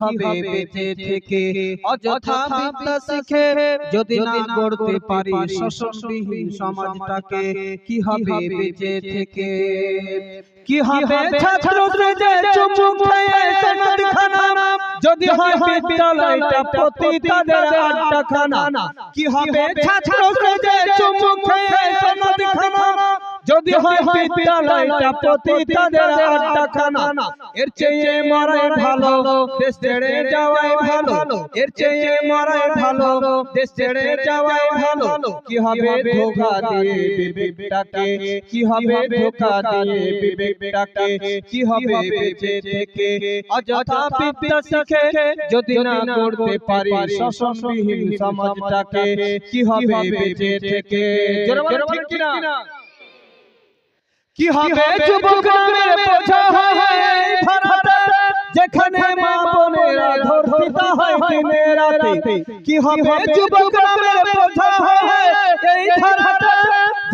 হবে বেঁচে থেকে অযথা বিদ্যা শিখে যদি না গড়তে পারি শোষণবিহীন সমাজটাকে কি হবে বেঁচে থেকে কি হবে ছাত্র সেজে চুমুক খেয়ে সনদখানা যদি হয় বিদ্যালয়টা পতিতাদের আড্ডাখানা কি হবে ছাত্র সেজে চুমুক খেয়ে সনদখানা যদি হয় বিদ্যালয়টা পতিতাদের আড্ডাখানা এর চেয়ে মরাই ভালো দেশ ছেড়ে যাওয়াই ভালো এর চেয়ে মরাই ভালো দেশ ছেড়ে যাওয়াই ভালো কি হবে ধোঁকা দিয়ে বিবেকটাকে কি হবে ধোঁকা দিয়ে বিবেকটাকে কি হবে বেঁচে থেকে অযথা বিদ্যা শিখে যদি না গড়তে পারি শোষণবিহীন সমাজটাকে কি হবে বেঁচে থেকে জোরে বলো ঠিক কি না কি হবে যুবকদের বোঝা হয় ধরাতে যেখানে মা বোনেরা ধর্ষিত হয় দিনে রাতে কি হবে যুবকদের বোঝা হয় এই ধরাতে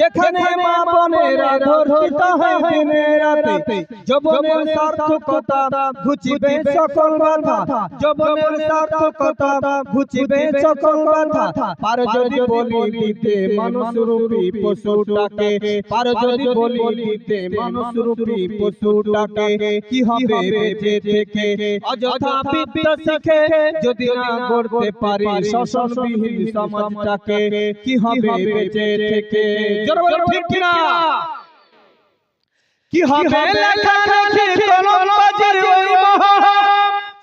যেখানে মা বোনেরা ধর্ষিত হয় দিনে রাতে যৌবনের সার্থকতা ঘুচিবে সকল বাধা যৌবনের সার্থকতা ঘুচিবে সকল বাধা পার যদি বলি দিতে মানুষরূপী পশুটাকে পার যদি বলি দিতে মানুষরূপী পশুটাকে কি হবে বেঁচে থেকে অযথা বিদ্যা শিখে যদি না গড়তে পারি শোষণবিহীন সমাজটাকে কি হবে বেঁচে থেকে জোরে বলো ঠিক কি না কি হবে লেখালেখি কলমবাজির ওই মহা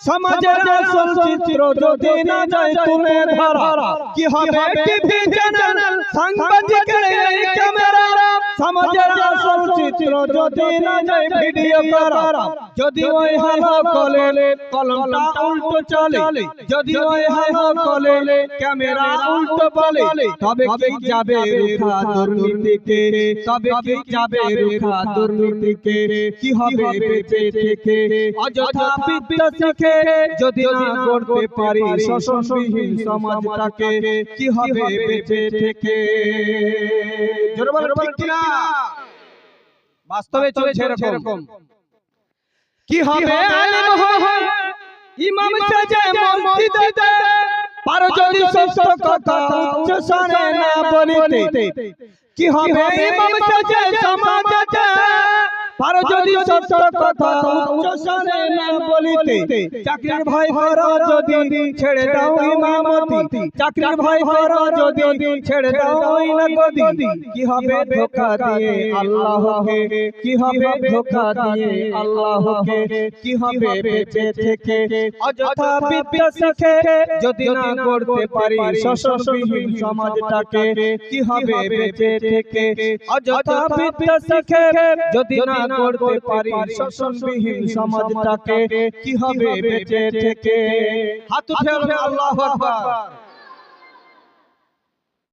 সমাজের আসল চিত্র যদি না যায় তুলে ধরা কি হবে টিভি চ্যানেল সাংবাদিকের এই ক্যামেরা সমাজের আসল চিত্র যদি না যায় ভিডিও করা যদি ওই হালো কলে কলমটা উল্টো চলে যদি ওই হালো কলে ক্যামেরা উল্টো বলে তবে কি যাবে রুখা দুর্নীতিকে তবে কি যাবে রুখা দুর্নীতিকে কি হবে বেঁচে থেকে অযথা বিদ্যা শিখে যদি না গড়তে পারি শোষণবিহীন সমাজটাকে কি হবে বেঁচে থেকে জোরে বলো ঠিক কি না বাস্তবে চলছে এরকম কি হবে আলেম হয় ইমাম সেজে মসজিদে পারো যদি সত্য কথা উচ্চ স্বরে না বলিতে কি হবে ইমাম সেজে সমাজে পারো যদি সত্য কথা উচ্চ স্বরে না বলিতে চাকরির ভয় করো যদি ছেড়ে দাও ইমামতি চাকরির ভয় করো যদি ছেড়ে দাও ওই না গদি কি হবে ধোঁকা দিয়ে আল্লাহকে কি হবে ধোঁকা দিয়ে আল্লাহকে কি হবে বেঁচে থেকে অযথা বিদ্যা শিখে যদি না গড়তে পারি শোষণবিহীন সমাজটাকে কি হবে বেঁচে থেকে অযথা বিদ্যা শিখে যদি না গড়তে পারি শোষণবিহীন সমাজটাকে কি হবে বেঁচে থেকে হাত উঠে আল্লাহু আকবার।